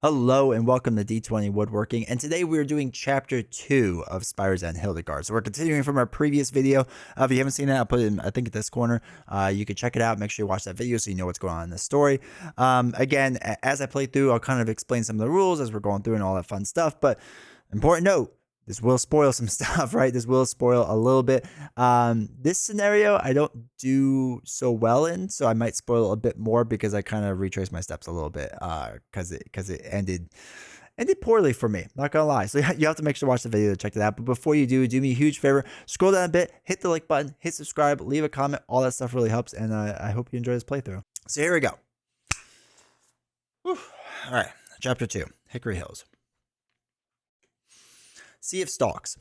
Hello and welcome to D20 Woodworking, and today we're doing Chapter 2 of Spires and Hildegard. So we're continuing from our previous video. If you haven't seen it, I'll put it in, I think, at this corner. You can check it out. Make sure you watch that video so you know what's going on in the story. Again, as I play through, I'll kind of explain some of the rules as we're going through and all that fun stuff. But important note, this will spoil some stuff, right? This will spoil a little bit. This scenario I don't do so well in, so I might spoil a bit more because I kind of retrace my steps a little bit because it ended poorly for me, not gonna lie. So you have to make sure to watch the video to check it out. But before you do me a huge favor, scroll down a bit, hit the like button, hit subscribe, leave a comment. All that stuff really helps, and I hope you enjoy this playthrough. So here we go. Whew. All right, Chapter 2, Hickory Hills. Sea of Stalks.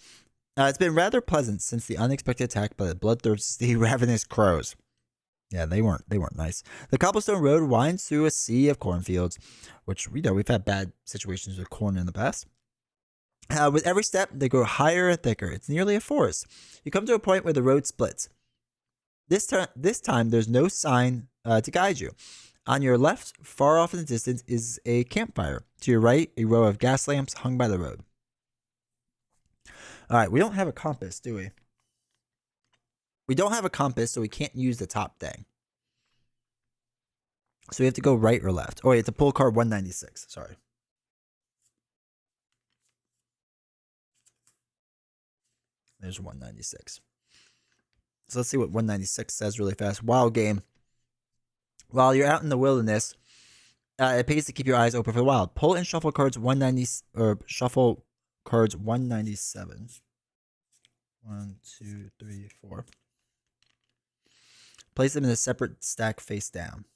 It's been rather pleasant since the unexpected attack by the bloodthirsty, ravenous crows. Yeah, they weren't nice. The cobblestone road winds through a sea of cornfields, which we've had bad situations with corn in the past. With every step, they grow higher and thicker. It's nearly a forest. You come to a point where the road splits. This time, there's no sign to guide you. On your left, far off in the distance, is a campfire. To your right, a row of gas lamps hung by the road. All right, we don't have a compass, do we? We don't have a compass, so we can't use the top thing. So we have to go right or left. Oh, you have to pull card 196. Sorry. There's 196. So let's see what 196 says really fast. Wild game. While you're out in the wilderness, it pays to keep your eyes open for the wild. Pull and shuffle cards 190 or shuffle cards 197. 1, 2, 3, 4. Place them in a separate stack face down.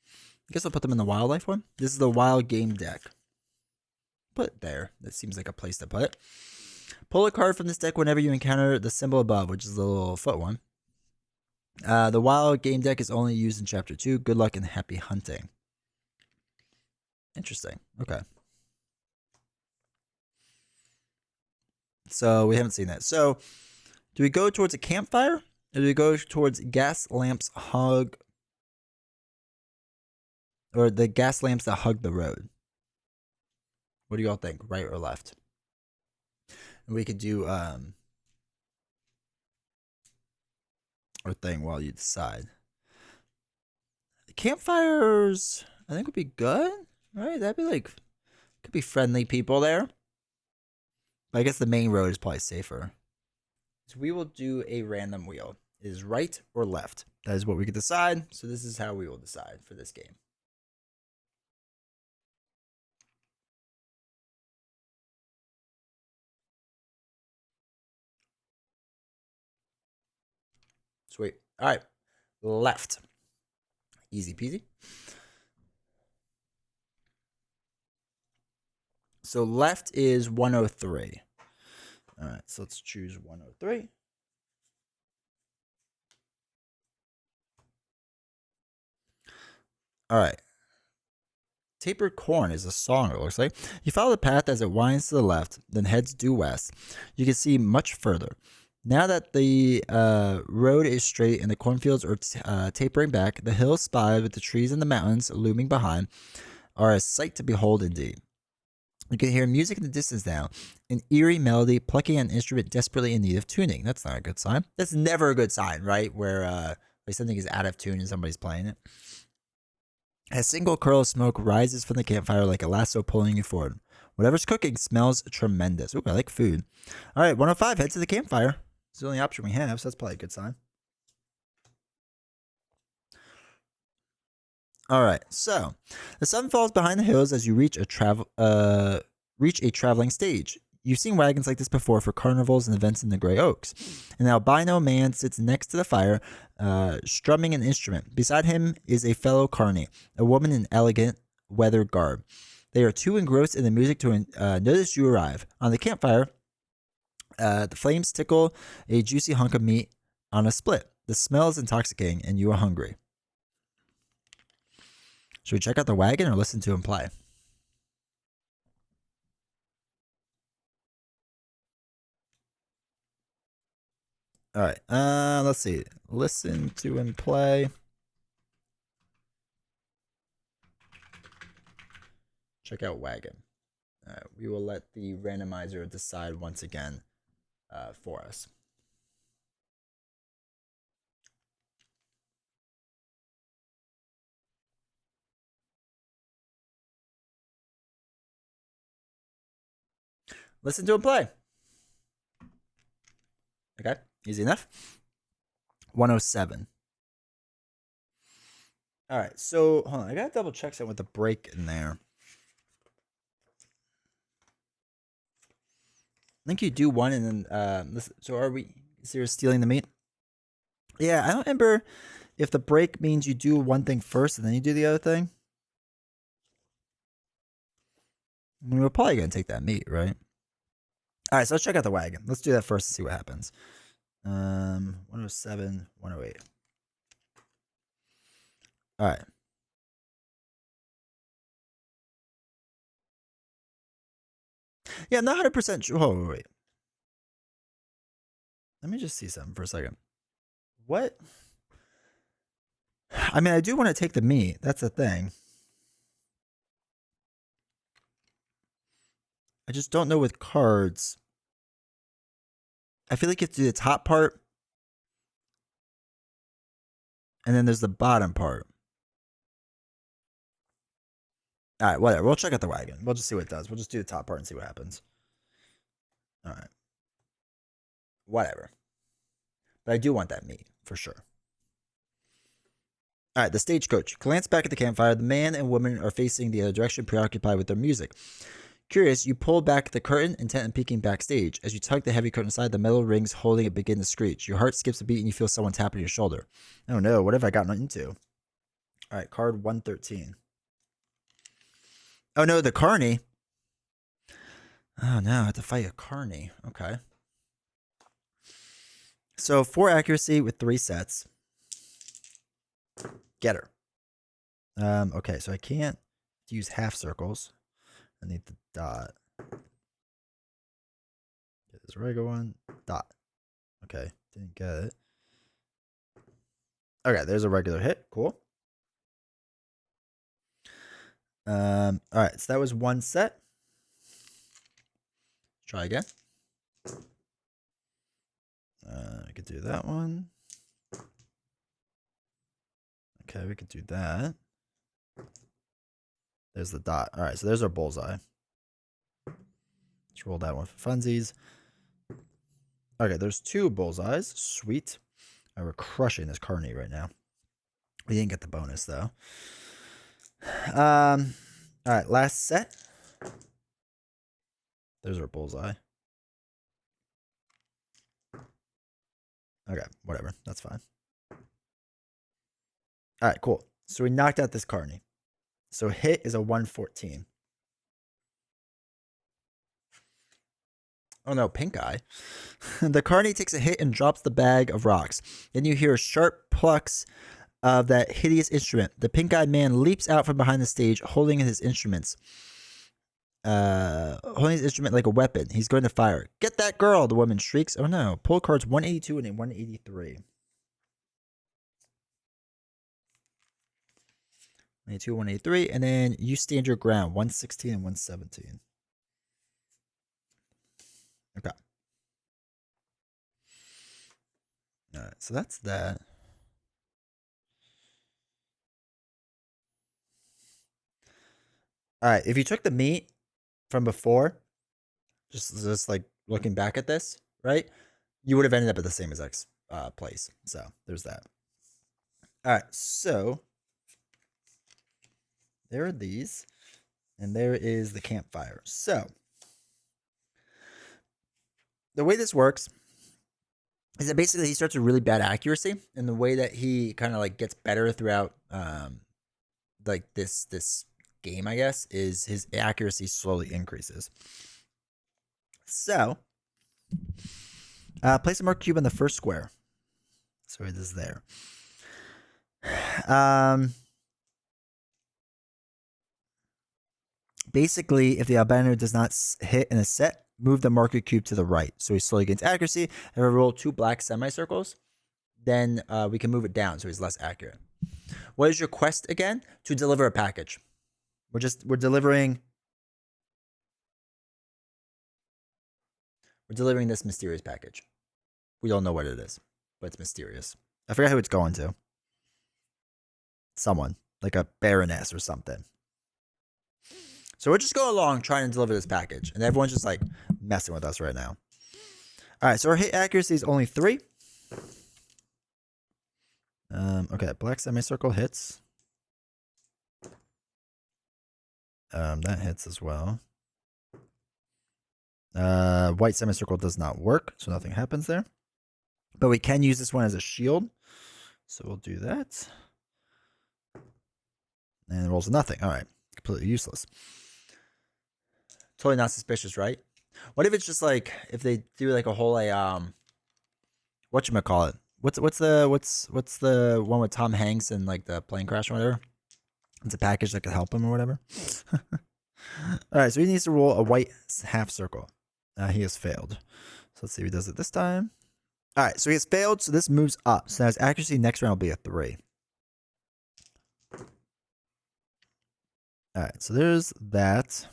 I guess I'll put them in the wildlife one. This is the wild game deck. Put it there. That seems like a place to put it. Pull a card from this deck whenever you encounter the symbol above, which is the little foot one. The wild game deck is only used in Chapter 2. Good luck and happy hunting. Interesting. Okay. So we haven't seen that. So do we go towards a campfire? Or do we go towards gas lamps hug? Or the gas lamps that hug the road? What do you all think? Right or left? And we could do our thing while you decide. The campfires, I think, would be good, right? That'd be like, could be friendly people there. But I guess the main road is probably safer. So we will do a random wheel. It is right or left. That is what we could decide. So this is how we will decide for this game. Sweet. All right. Left. Easy peasy. So left is 103. All right. So let's choose 103. All right. Tapered Corn is a song, it looks like. You follow the path as it winds to the left, then heads due west. You can see much further. Now that the road is straight and the cornfields are tapering back, the hills spied with the trees and the mountains looming behind are a sight to behold indeed. You can hear music in the distance now, an eerie melody plucking an instrument desperately in need of tuning. That's not a good sign. That's never a good sign, right? Where something is out of tune and somebody's playing it. A single curl of smoke rises from the campfire like a lasso pulling you forward. Whatever's cooking smells tremendous. Ooh, I like food. All right, 105, head to the campfire. It's the only option we have, so that's probably a good sign. All right, so the sun falls behind the hills as you reach a traveling stage. You've seen wagons like this before for carnivals and events in the Grey Oaks. An albino man sits next to the fire, strumming an instrument. Beside him is a fellow carny, a woman in elegant, weathered garb. They are too engrossed in the music to notice you arrive. On the campfire, the flames tickle a juicy hunk of meat on a split. The smell is intoxicating, and you are hungry. Should we check out the wagon or listen to him play? All right. Let's see. Listen to him play. check out wagon. We will let the randomizer decide once again for us. Listen to him play. Okay, easy enough. 107. All right, so hold on. I gotta double check something with the break in there. I think you do one and then listen, so are we? So you're stealing the meat? Yeah, I don't remember if the break means you do one thing first and then you do the other thing. I mean, we're probably gonna take that meat, right? All right, so let's check out the wagon. Let's do that first and see what happens. 107, 108. All right. Yeah, I'm not 100% sure. Oh, wait. Let me just see something for a second. What? I mean, I do want to take the meat. That's the thing. I just don't know with cards. I feel like you have to do the top part. And then there's the bottom part. All right, whatever. We'll check out the wagon. We'll just see what it does. We'll just do the top part and see what happens. All right. Whatever. But I do want that meat, for sure. All right, the stagecoach. Glance back at the campfire. The man and woman are facing the other direction, preoccupied with their music. Curious, you pull back the curtain, intent on peeking backstage. As you tug the heavy curtain aside, the metal rings holding it begin to screech. Your heart skips a beat and you feel someone tapping your shoulder. Oh no, what have I gotten into? All right, card 113. Oh no, the Carney. Oh no, I have to fight a Carney. Okay. So 4 accuracy with 3 sets. Get her. Okay, so I can't use half circles. I need the dot. Get this regular one. Dot. Okay, didn't get it. Okay, there's a regular hit. Cool. All right, so that was 1 set. Try again. I could do that one. Okay, we could do that. There's the dot. All right, so there's our bullseye. Let's roll that one for funsies. Okay, there's 2 bullseyes. Sweet. All right, we're crushing this Carney right now. We didn't get the bonus, though. All right, last set. There's our bullseye. Okay, whatever. That's fine. All right, cool. So we knocked out this Carney. So hit is a 114. Oh no, pink eye. The Carney takes a hit and drops the bag of rocks. Then you hear sharp plucks of that hideous instrument. The pink-eyed man leaps out from behind the stage, holding his instruments. Holding his instrument like a weapon. He's going to fire. Get that girl, the woman shrieks. Oh no. Pull cards 182 and 183. 182, 183, and then you stand your ground. 116 and 117. Okay. All right, so that's that. All right, if you took the meat from before, just like looking back at this, right? You would have ended up at the same exact place. So there's that. All right, so there are these, and there is the campfire. So the way this works is that basically he starts with really bad accuracy, and the way that he kind of like gets better throughout like this game, I guess, is his accuracy slowly increases. So place a mark cube on the first square. So it is there. Basically, if the albino does not hit in a set, move the marker cube to the right. So he slowly gains accuracy. If I roll 2 black semicircles, then we can move it down so he's less accurate. What is your quest again? To deliver a package. We're delivering we're delivering this mysterious package. We don't know what it is, but it's mysterious. I forgot who it's going to. Someone, like a baroness or something. So we're just going along trying to deliver this package, and everyone's just like messing with us right now. All right, so our hit accuracy is only 3. Okay, black semicircle hits. That hits as well. White semicircle does not work, so nothing happens there. But we can use this one as a shield, so we'll do that. And it rolls nothing. All right, completely useless. Totally not suspicious, right? What if it's just like if they do like a whole whatchamacallit? What's the one with Tom Hanks and like the plane crash or whatever? It's a package that could help him or whatever. All right, so he needs to roll a white half circle. He has failed. So let's see if he does it this time. All right, so he has failed, so this moves up. So now his accuracy next round will be a 3. All right, so there's that.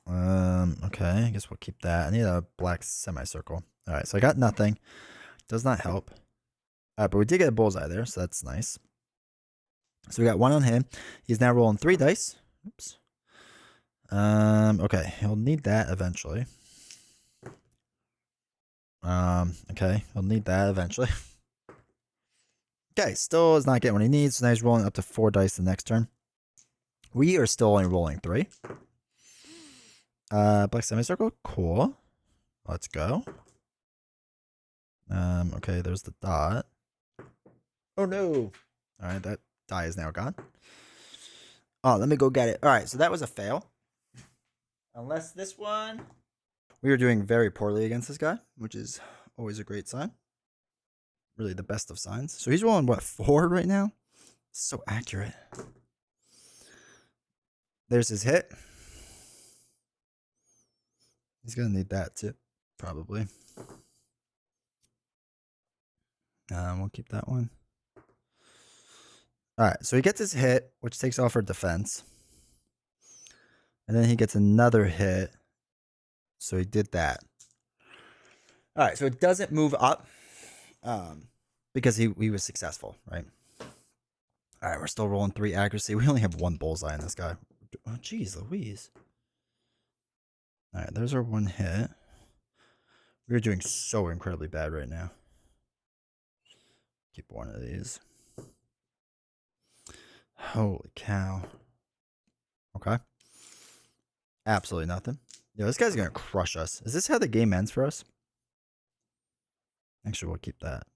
Okay, I guess we'll keep that. I need a black semicircle. All right, so I got nothing. Does not help. All right, but we did get a bullseye there, so that's nice. So we got 1 on him. He's now rolling 3 dice. Oops. Okay, he'll need that eventually. Okay, he'll need that eventually. Okay, still is not getting what he needs, so now he's rolling up to 4 dice the next turn. We are still only rolling 3. Black semicircle, cool. Let's go. Okay, there's the dot. Oh no! All right, that die is now gone. Oh, let me go get it. All right, so that was a fail. Unless this one, we are doing very poorly against this guy, which is always a great sign. Really, the best of signs. So he's rolling what, 4 right now? So accurate. There's his hit. He's gonna need that too, probably. We'll keep that one. All right, so he gets his hit, which takes off our defense. And then he gets another hit. So he did that. All right, so it doesn't move up because he was successful, right? All right, we're still rolling 3 accuracy. We only have 1 bullseye in this guy. Oh, geez, Louise. All right, there's our 1 hit. We're doing so incredibly bad right now. Keep 1 of these. Holy cow. Okay. Absolutely nothing. Yo, this guy's going to crush us. Is this how the game ends for us? Actually, we'll keep that.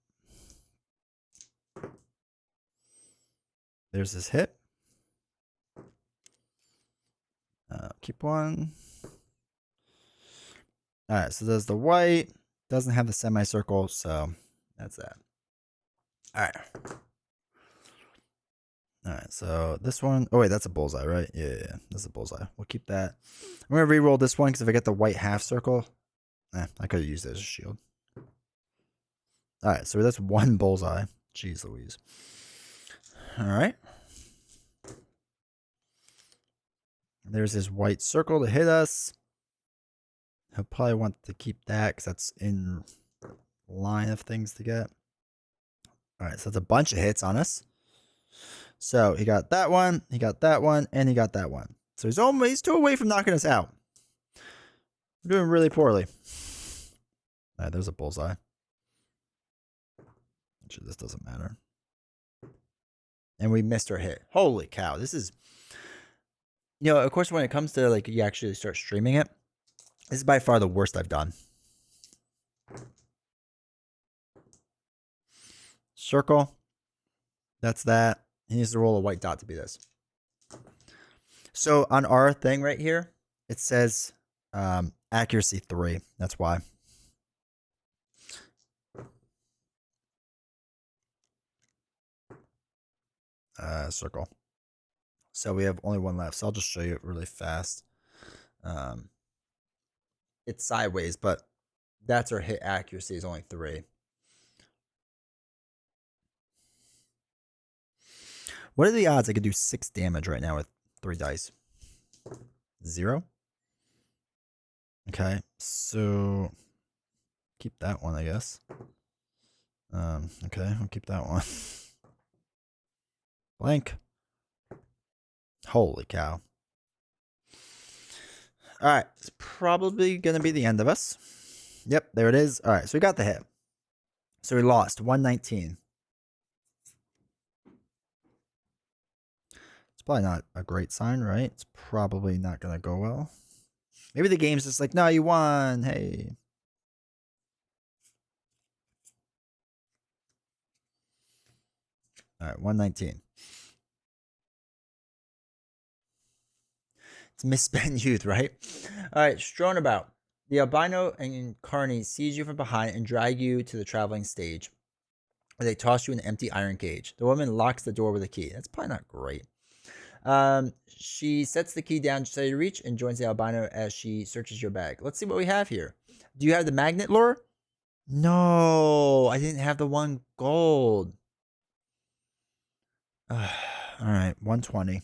There's his hit. Keep 1. All right, so there's the white. Doesn't have the semicircle, so that's that. All right. All right, so this one. Oh, wait, that's a bullseye, right? Yeah, that's a bullseye. We'll keep that. I'm going to re-roll this one because if I get the white half circle, I could have used it as a shield. All right, so that's 1 bullseye. Jeez Louise. All right. There's his white circle to hit us. He'll probably want to keep that because that's in line of things to get. All right, so that's a bunch of hits on us. So he got that one, he got that one, and he got that one. So he's 2 away from knocking us out. We're doing really poorly. All right, there's a bullseye. Actually, this doesn't matter. And we missed our hit. Holy cow, this is... You know, of course, when it comes to, like, you actually start streaming it, this is by far the worst I've done. Circle. That's that. He needs to roll a white dot to be this. So on our thing right here, it says accuracy 3. That's why. Circle. So we have only 1 left. So I'll just show you it really fast. It's sideways, but that's our hit accuracy is only 3. What are the odds I could do 6 damage right now with 3 dice? 0? Okay, so keep that one, I guess. Okay, I'll keep that one. Blank. Holy cow. All right, it's probably going to be the end of us. Yep, there it is. All right, so we got the hit. So we lost 119. It's probably not a great sign, right? It's probably not going to go well. Maybe the game's just like, no, you won. Hey. All right, 119. It's misspent youth, right? All right, strewn about. The albino and carny seize you from behind and drag you to the traveling stage, where they toss you in an empty iron cage. The woman locks the door with a key. That's probably not great. She sets the key down just so you reach and joins the albino as she searches your bag. Let's see what we have here. Do you have the magnet lure? No, I didn't have the 1 gold. All right, 120.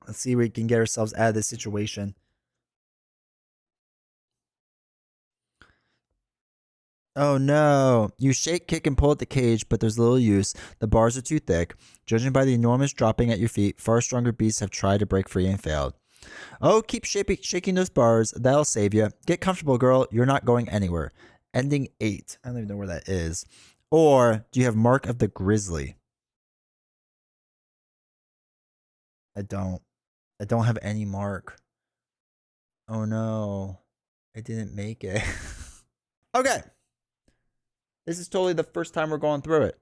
Let's see if we can get ourselves out of this situation. Oh no. You shake, kick, and pull at the cage, but there's little use. The bars are too thick. Judging by the enormous dropping at your feet, far stronger beasts have tried to break free and failed. Oh, keep shaking those bars. That'll save you. Get comfortable, girl. You're not going anywhere. Ending 8. I don't even know where that is. Or do you have Mark of the Grizzly? I don't. I don't have any mark. Oh no. I didn't make it. Okay. This is totally the first time we're going through it.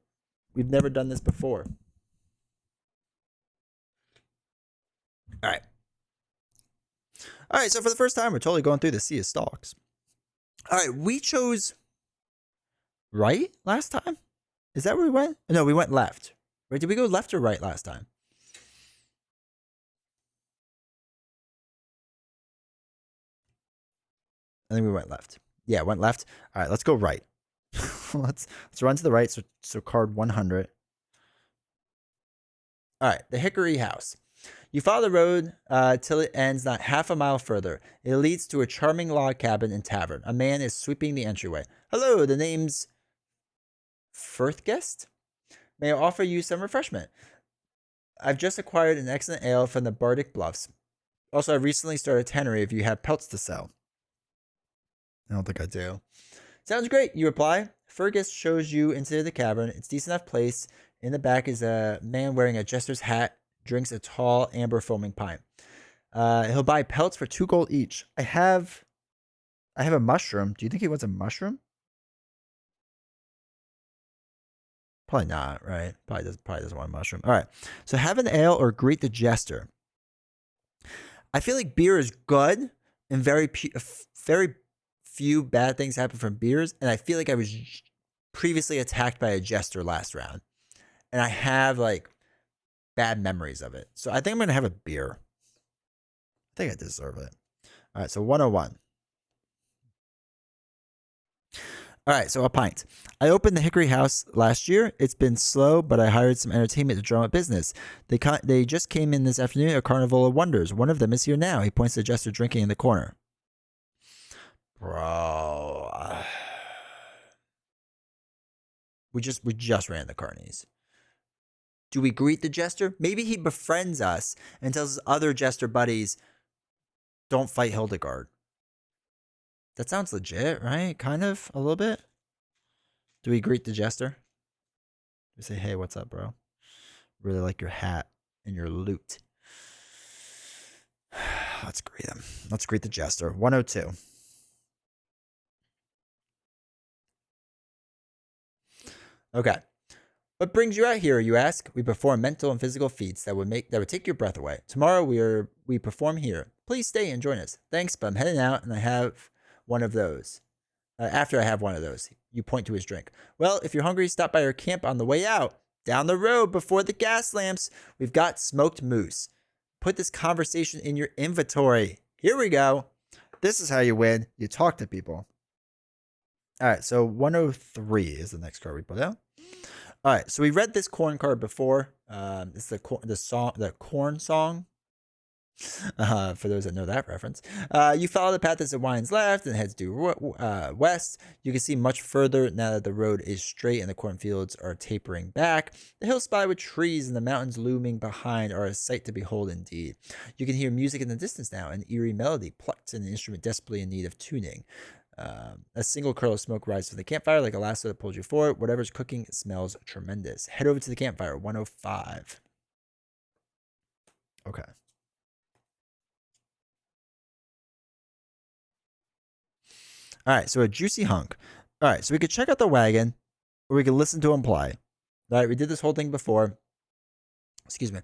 We've never done this before. All right. All right, so for the first time, we're totally going through the Sea of Stalks. All right, we chose right last time? Is that where we went? No, we went left. Right? Did we go left or right last time? I think we went left. Yeah, went left. All right, let's go right. let's run to the right. So card 100. All right, the Hickory House. You follow the road till it ends not half a mile further. It leads to a charming log cabin and tavern. A man is sweeping the entryway. Hello, the name's Firthguest. May I offer you some refreshment? I've just acquired an excellent ale from the Bardic Bluffs. Also, I recently started a tannery if you have pelts to sell. I don't think I do. Sounds great, you reply. Fergus shows you into the cavern. It's a decent enough place. In the back is a man wearing a jester's hat, drinks a tall amber foaming pint. He'll buy pelts for 2 gold each. I have a mushroom. Do you think he wants a mushroom? Probably not, right? Probably doesn't want a mushroom. All right. So have an ale or greet the jester. I feel like beer is good, and very few bad things happen from beers. And I feel like I was previously attacked by a jester last round, and I have like bad memories of it. So I think I'm gonna have a beer. I think I deserve it. All right. So 101. All right, so a pint. I opened the Hickory House last year. It's been slow, but I hired some entertainment to drum up business. They just came in this afternoon, a carnival of wonders. One of them is here now. He points to the jester drinking in the corner. Bro. We just ran the carnies. Do we greet the jester? Maybe he befriends us and tells his other jester buddies, don't fight Hildegard. That sounds legit, right? Kind of, a little bit. Do we greet the jester? We say, hey, what's up, bro? Really like your hat and your loot. Let's greet him. Let's greet the jester. 102. Okay. What brings you out here, you ask? We perform mental and physical feats that would take your breath away. Tomorrow we perform here. Please stay and join us. Thanks, but I'm heading out and I have one of those. After I have one of those, you point to his drink. Well, if you're hungry, stop by our camp on the way out. Down the road before the gas lamps, we've got smoked moose. Put this conversation in your inventory. Here we go. This is how you win. You talk to people. All right, so 103 is the next card we put out. All right, so we read this corn card before. It's the corn song. For those that know that reference. You follow the path as it winds left and heads due west. You can see much further now that the road is straight and the cornfields are tapering back. The hills spotted with trees and the mountains looming behind are a sight to behold indeed. You can hear music in the distance now, an eerie melody plucked in an instrument desperately in need of tuning. A single curl of smoke rises from the campfire like a lasso that pulls you forward. Whatever's cooking smells tremendous. Head over to the campfire, 105. Okay. All right, so a juicy hunk. All right, so we could check out the wagon, or we could listen to him play. All right, we did this whole thing before. Excuse me.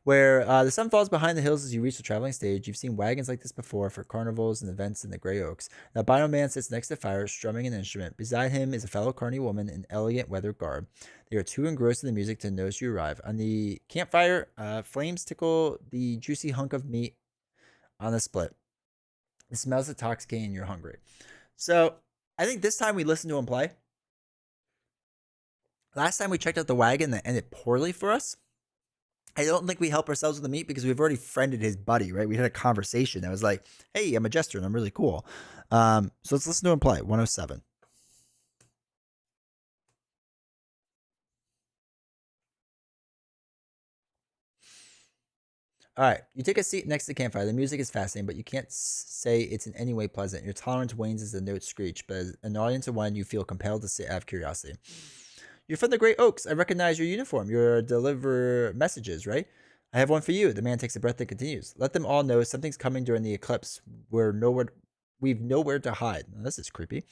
Where the sun falls behind the hills as you reach the traveling stage. You've seen wagons like this before for carnivals and events in the Grey Oaks. The albino man sits next to the fire, strumming an instrument. Beside him is a fellow carny woman in elegant weathered garb. They are too engrossed in the music to notice you arrive. On the campfire, flames tickle the juicy hunk of meat on the split. It smells intoxicating and you're hungry. So I think this time we listened to him play. Last time we checked out the wagon that ended poorly for us. I don't think we help ourselves with the meat because we've already friended his buddy, right? We had a conversation that was like, hey, I'm a jester and I'm really cool. So let's listen to him play. 107. All right, you take a seat next to the campfire. The music is fascinating, but you can't say it's in any way pleasant. Your tolerance wanes as the notes screech, but as an audience of one, you feel compelled to sit out of curiosity. You're from the Great Oaks. I recognize your uniform. You're deliver messages, right? I have one for you. The man takes a breath and continues. Let them all know something's coming during the eclipse. We've nowhere to hide. Now, this is creepy.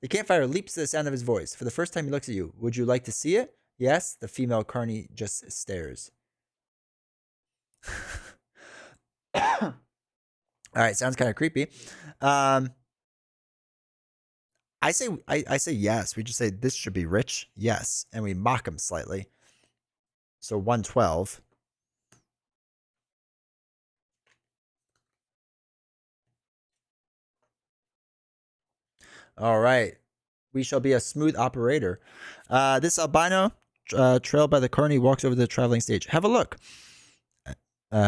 The campfire leaps to the sound of his voice. For the first time, he looks at you. Would you like to see it? Yes. The female carney just stares. All right, sounds kind of creepy. I say yes. We just say this should be rich. Yes, and we mock him slightly. So 112. All right. We shall be a smooth operator. This albino, trailed by the carney, walks over to the traveling stage. Have a look.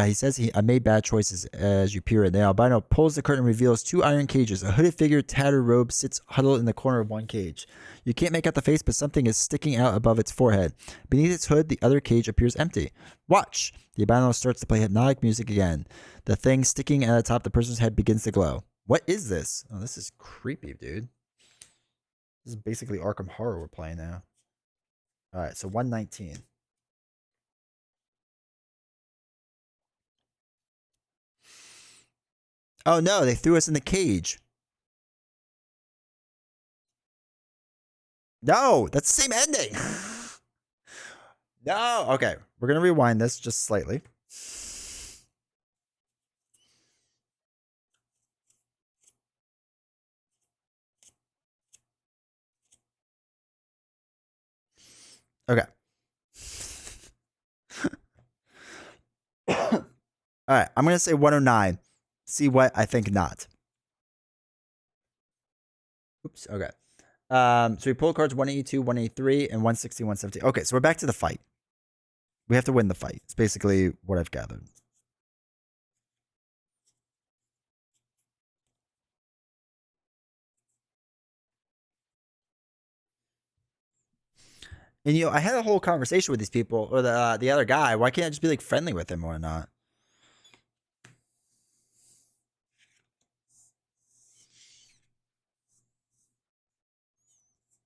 He says, I made bad choices as you peer in. The albino pulls the curtain and reveals two iron cages. A hooded figure, tattered robe, sits huddled in the corner of one cage. You can't make out the face, but something is sticking out above its forehead. Beneath its hood, the other cage appears empty. Watch! The albino starts to play hypnotic music again. The thing sticking at the top of the person's head begins to glow. What is this? Oh, this is creepy, dude. This is basically Arkham Horror we're playing now. All right, so 119. Oh no, they threw us in the cage. No, that's the same ending. No, okay. We're going to rewind this just slightly. Okay. All right, I'm going to say 109. See what I think not. Oops, okay. So we pull cards 182, 183, and 160, 170. Okay, so we're back to the fight. We have to win the fight. It's basically what I've gathered. And I had a whole conversation with these people, or the other guy. Why can't I just be like friendly with him or not?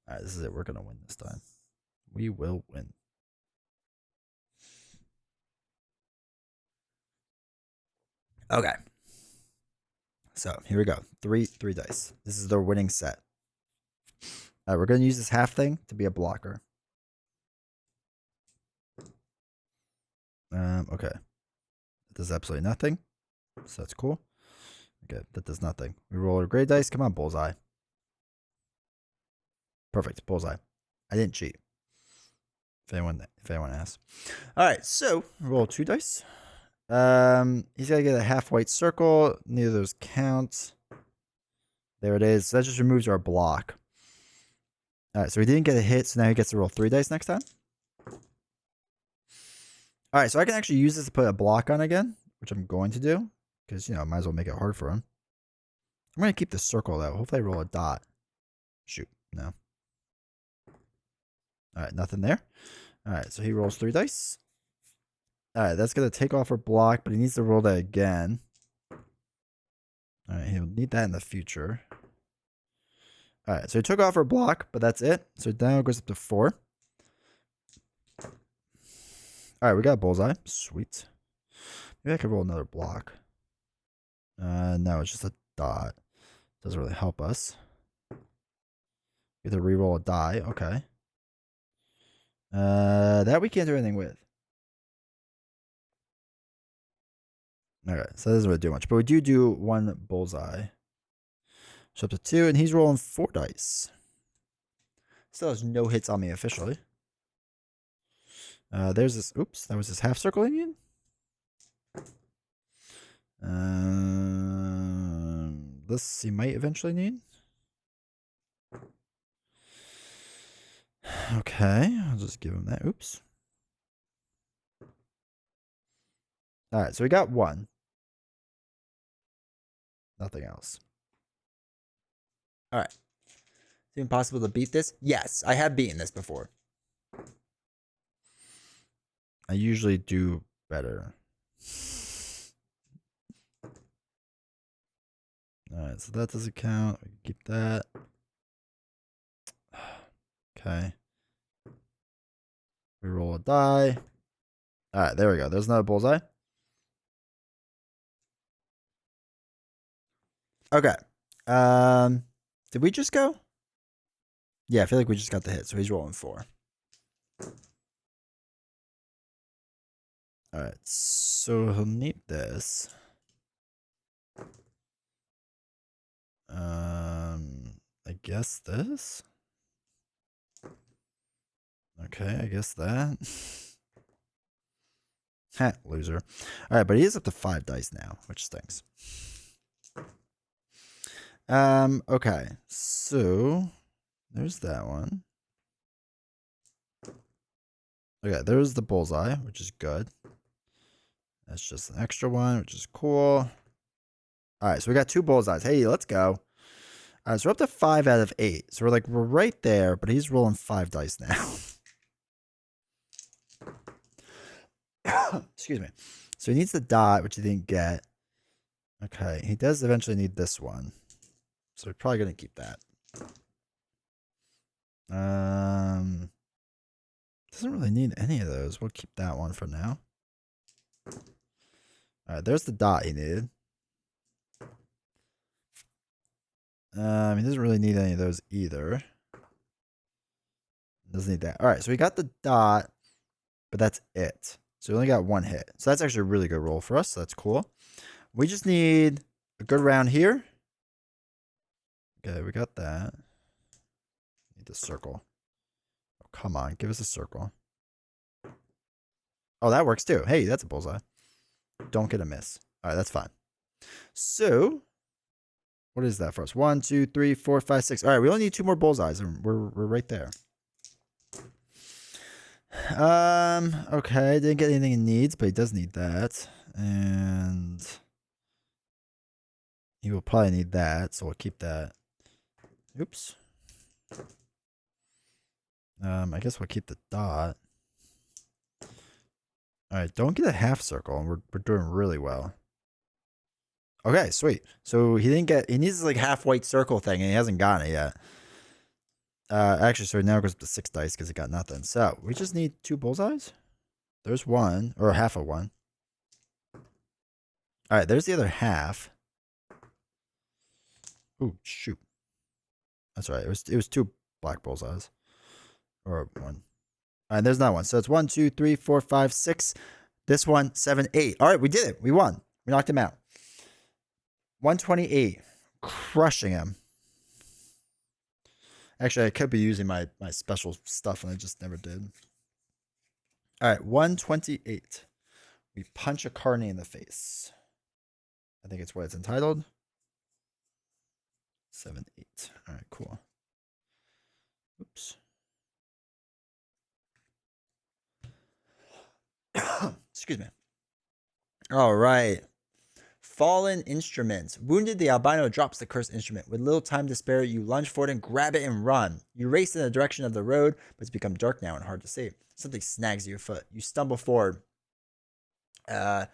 All right, this is it. We're gonna win this time. We will win. Okay. So here we go. Three dice. This is their winning set. All right, we're gonna use this half thing to be a blocker. Okay. It does absolutely nothing. So that's cool. Okay, that does nothing. We roll a gray dice. Come on, bullseye. Perfect, bullseye. I didn't cheat. If anyone asks. All right, so roll 2 dice. He's got to get a half white circle. Neither of those count. There it is. So that just removes our block. All right, so he didn't get a hit, so now he gets to roll 3 dice next time. All right, so I can actually use this to put a block on again, which I'm going to do. because, you know, might as well make it hard for him. I'm going to keep the circle, though. Hopefully I roll a dot. Shoot. No. All right, nothing there. All right, so he rolls 3 dice. All right, that's going to take off our block, but he needs to roll that again. All right, he'll need that in the future. All right, so he took off our block, but that's it. So now it goes up to 4. All right, we got a bullseye. Sweet. Maybe I could roll another block. No, it's just a dot. Doesn't really help us. We have to re-roll a die. Okay. That we can't do anything with. Okay, so that doesn't really do much. But we do 1 bullseye. So up to 2, and he's rolling 4 dice. Still has no hits on me officially. There's this. Oops, that was his half circle Indian. This he might eventually need. Okay, I'll just give him that. Oops. All right, so we got 1. Nothing else. All right. Is it impossible to beat this? Yes, I have beaten this before. I usually do better. All right, so that doesn't count. We can keep that. Okay. We roll a die. All right, there we go. There's another bullseye. Okay. Did we just go? Yeah, I feel like we just got the hit, so he's rolling 4. All right, so he'll need this. I guess this. Okay, I guess that. Ha, loser. All right, but he is up to 5 dice now, which stinks. Okay, so there's that one. Okay, there's the bullseye, which is good. That's just an extra one, which is cool. All right, so we got 2 bullseyes. Hey, let's go. All right, so we're up to 5 out of 8. So we're right there, but he's rolling 5 dice now. Excuse me. So he needs the dot, which he didn't get. Okay, he does eventually need this one. So we're probably going to keep that. Doesn't really need any of those. We'll keep that one for now. All right, there's the dot he needed. He doesn't really need any of those either. Doesn't need that. All right, so we got the dot, but that's it. So we only got 1 hit. So that's actually a really good roll for us. So that's cool. We just need a good round here. Okay, we got that. Need the circle. Oh, come on, give us a circle. Oh, that works too. Hey, that's a bullseye. Don't get a miss. All right, that's fine. So, what is that for us? 1, 2, 3, 4, 5, 6. All right, we only need 2 more bullseyes, and we're right there. Okay, didn't get anything he needs, but he does need that, and he will probably need that, so we'll keep that. Oops. I guess we'll keep the dot. All right, don't get a half circle, and we're doing really well. Okay, sweet. So he didn't get. He needs this like half white circle thing, and he hasn't gotten it yet. Actually, so now it goes up to 6 dice because he got nothing. So we just need 2 bullseyes. There's 1 or half of 1. All right, there's the other half. Ooh, shoot. That's right. It was 2 black bullseyes, or 1. All right, there's not 1. So it's 1, 2, 3, 4, 5, 6. This one, 7, 8. All right, we did it. We won. We knocked him out. 128, crushing him. Actually, I could be using my special stuff, and I just never did. All right, 128. We punch a carny in the face. I think it's what it's entitled. 7, 8. All right, cool. Oops. Excuse me. All right. fallen instrument. Wounded, the albino drops the cursed instrument. With little time to spare, you lunge forward and grab it and run. You race in the direction of the road, but it's become dark now and hard to see. Something snags your foot. You stumble forward. You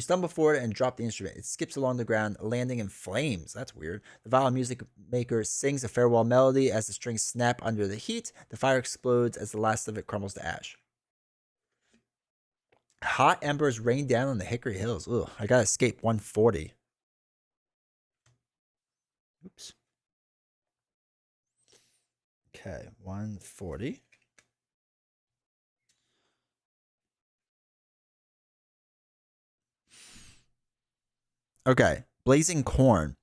stumble forward and drop the instrument. It skips along the ground, landing in flames. That's weird. The violin music maker sings a farewell melody as the strings snap under the heat. The fire explodes as the last of it crumbles to ash. Hot embers rain down on the Hickory Hills. Ugh, I gotta escape 140. Oops. Okay, 140. Okay, blazing corn.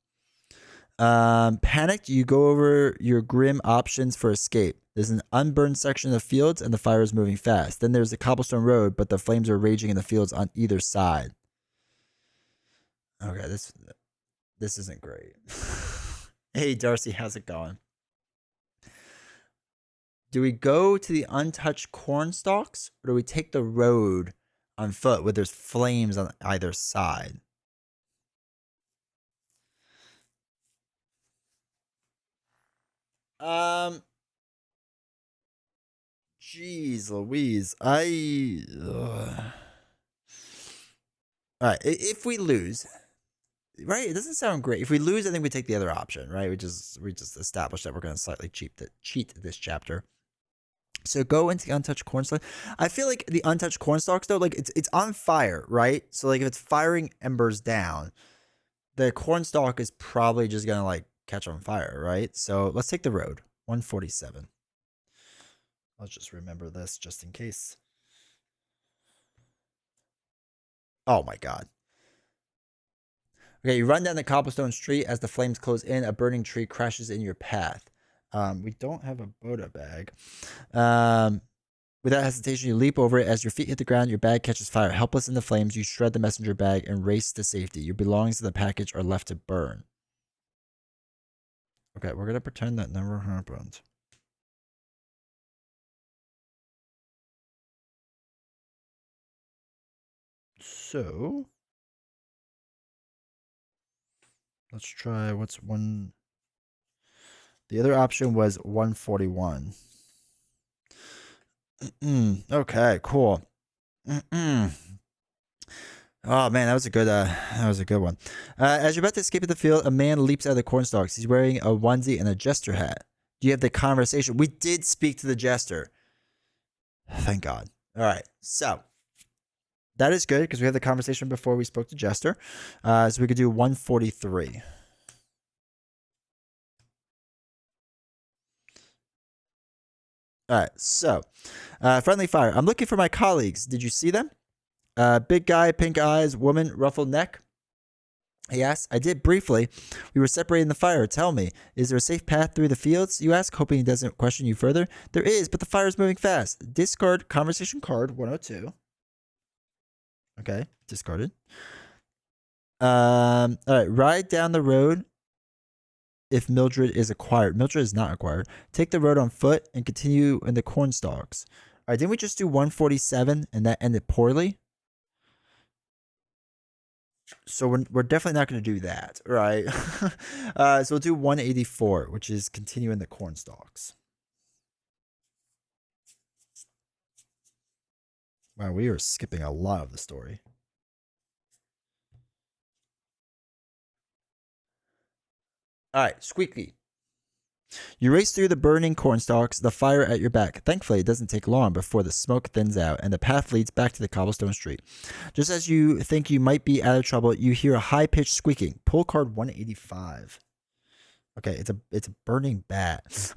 Panicked, you go over your grim options for escape. There's an unburned section of the fields and the fire is moving fast. Then there's the cobblestone road, but the flames are raging in the fields on either side. Okay, this isn't great. Hey, Darcy, how's it going? Do we go to the untouched corn stalks or do we take the road on foot where there's flames on either side? Jeez Louise. All right, if we lose, right? It doesn't sound great. If we lose, I think we take the other option, right? We just established that we're going to slightly cheat this chapter. So go into the untouched cornstalk. I feel like the untouched cornstalks though, like it's on fire, right? So like if it's firing embers down, the cornstalk is probably just gonna like catch on fire, right? So let's take the road. 147. Let's just remember this just in case. Oh my god. Okay, you run down the cobblestone street as the flames close in. A burning tree crashes in your path. We don't have a Boda bag. Without hesitation, you leap over it. As your feet hit the ground, your bag catches fire. Helpless in the flames, you shred the messenger bag and race to safety. Your belongings in the package are left to burn. Okay, we're going to pretend that never happened. So, let's try what's one. The other option was 141. Okay, cool. Oh man, that was a good one. As you're about to escape the field, a man leaps out of the cornstalks. He's wearing a onesie and a jester hat. Do you have the conversation? We did speak to the jester. Thank God. All right, so that is good because we had the conversation before we spoke to Jester. So we could do 143. All right, so friendly fire. I'm looking for my colleagues. Did you see them? Big guy, pink eyes, woman, ruffled neck. He asked. I did briefly. We were separated in the fire. Tell me, is there a safe path through the fields? You ask, hoping he doesn't question you further. There is, but the fire is moving fast. Discard conversation card 102. Okay, discarded. All right, ride down the road if Mildred is acquired. Mildred is not acquired. Take the road on foot and continue in the cornstalks. All right, didn't we just do 147 and that ended poorly? So we're definitely not going to do that, right? So we'll do 184, which is continue in the cornstalks. Wow, we are skipping a lot of the story. All right, Squeaky. You race through the burning cornstalks, the fire at your back. Thankfully, it doesn't take long before the smoke thins out and the path leads back to the cobblestone street. Just as you think you might be out of trouble, you hear a high-pitched squeaking. Pull card 185. Okay, it's a burning bat.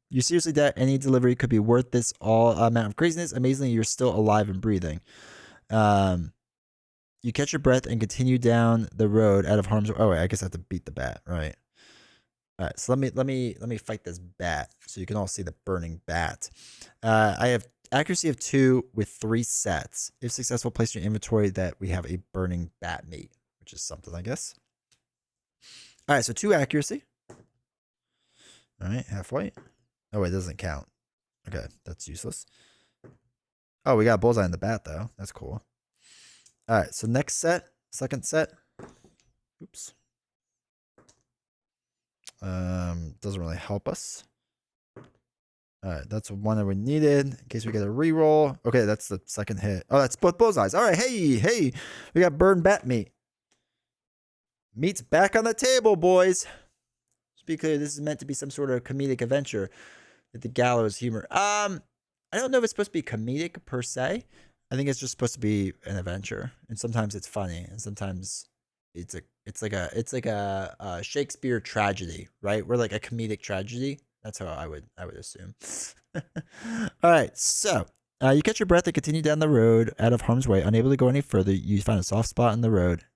You seriously doubt any delivery could be worth this all amount of craziness? Amazingly, you're still alive and breathing. You catch your breath and continue down the road out of harm's way. Oh, wait, I guess I have to beat the bat, right? All right, so let me fight this bat so you can all see the burning bat. I have accuracy of 2 with 3 sets. If successful, place in your inventory that we have a burning bat meat, which is something, I guess. All right, so 2 accuracy. All right, half-white. Oh, it doesn't count. Okay, that's useless. Oh, we got a bullseye in the bat, though. That's cool. All right, so next set, second set. Oops. Doesn't really help us. All right, that's one that we needed in case we get a reroll. Okay, that's the second hit. Oh, that's both bullseyes. All right, hey, we got burned bat meat. Meat's back on the table, boys. To be clear, this is meant to be some sort of comedic adventure with the gallows humor. I don't know if it's supposed to be comedic per se. I think it's just supposed to be an adventure, and sometimes it's funny, and sometimes it's like a Shakespeare tragedy, right? We're like a comedic tragedy. That's how I would assume. All right, so you catch your breath and continue down the road out of harm's way. Unable to go any further, you find a soft spot in the road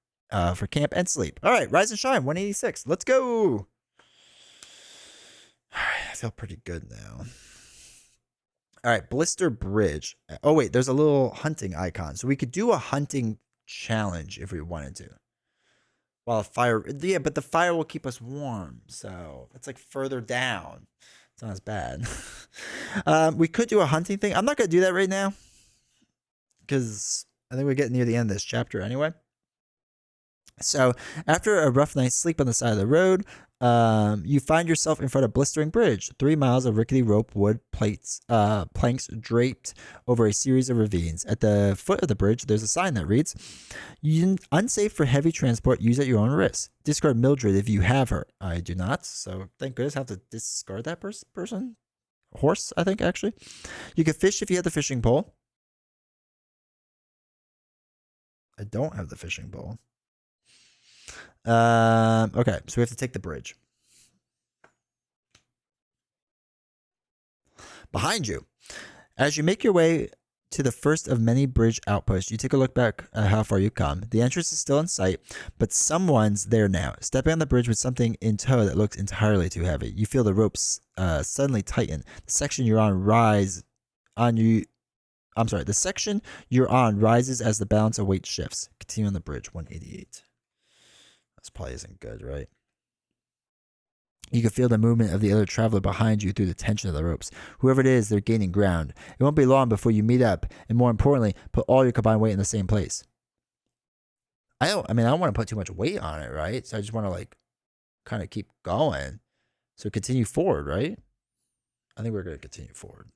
for camp and sleep. All right, rise and shine, 186. Let's go. All right, I feel pretty good now. All right, Blister Bridge. Oh, wait, there's a little hunting icon. So we could do a hunting challenge if we wanted to. While fire, yeah, but the fire will keep us warm. So it's like further down. It's not as bad. We could do a hunting thing. I'm not going to do that right now because I think we're getting near the end of this chapter anyway. So after a rough night's sleep on the side of the road, you find yourself in front of Blistering Bridge, 3 miles of rickety rope wood planks draped over a series of ravines. At the foot of the bridge, there's a sign that reads, "Unsafe for heavy transport, use at your own risk. Discard Mildred if you have her." I do not, so thank goodness I have to discard that person. Horse, I think, actually. You can fish if you have the fishing pole. I don't have the fishing pole. Okay, so we have to take the bridge. Behind you, as you make your way to the first of many bridge outposts, you take a look back at how far you've come. The entrance is still in sight, but someone's there now, stepping on the bridge with something in tow that looks entirely too heavy. You feel the ropes suddenly tighten. The section you're on the section you're on rises as the balance of weight shifts. Continue on the bridge, 188. This probably isn't good, right? You can feel the movement of the other traveler behind you through the tension of the ropes. Whoever it is, they're gaining ground. It won't be long before you meet up, and more importantly, put all your combined weight in the same place. I don't want to put too much weight on it, right? So I just want to like kind of keep going. So continue forward, right? I think we're going to continue forward.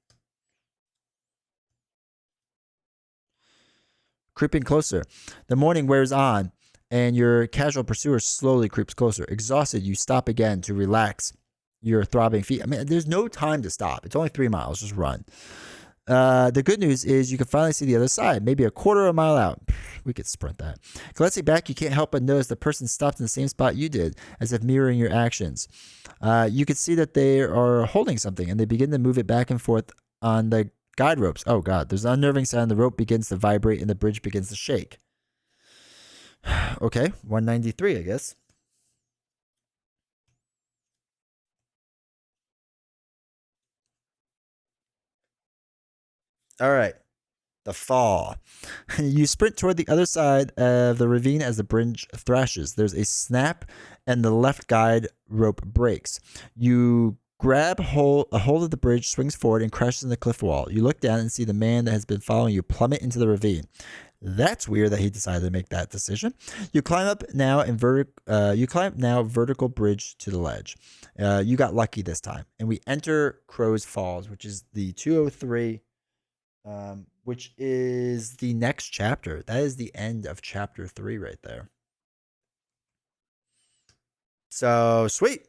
Creeping closer. The morning wears on, and your casual pursuer slowly creeps closer. Exhausted, you stop again to relax your throbbing feet. I mean, there's no time to stop. It's only 3 miles. Just run. The good news is you can finally see the other side, maybe a quarter of a mile out. We could sprint that. Glancing back, you can't help but notice the person stopped in the same spot you did, as if mirroring your actions. You can see that they are holding something, and they begin to move it back and forth on the guide ropes. Oh, God. There's an unnerving sound. The rope begins to vibrate, and the bridge begins to shake. Okay, 193, I guess. All right, the fall. You sprint toward the other side of the ravine as the bridge thrashes. There's a snap, and the left guide rope breaks. You grab a hold of the bridge, swings forward, and crashes in the cliff wall. You look down and see the man that has been following you plummet into the ravine. That's weird that he decided to make that decision. You climb up now vertical bridge to the ledge. You got lucky this time, and we enter Crow's Falls, which is the 203, which is the next chapter. That is the end of chapter 3 right there. So sweet.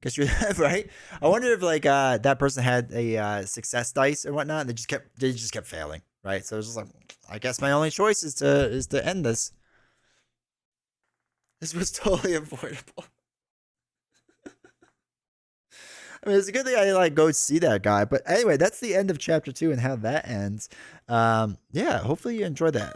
Guess you're right. I wonder if like that person had a success dice or whatnot. And they just kept failing, right? So it's just like, I guess my only choice is to end this. This was totally avoidable. I mean, it's a good thing I like go see that guy. But anyway, that's the end of chapter 2 and how that ends. Yeah, hopefully you enjoyed that.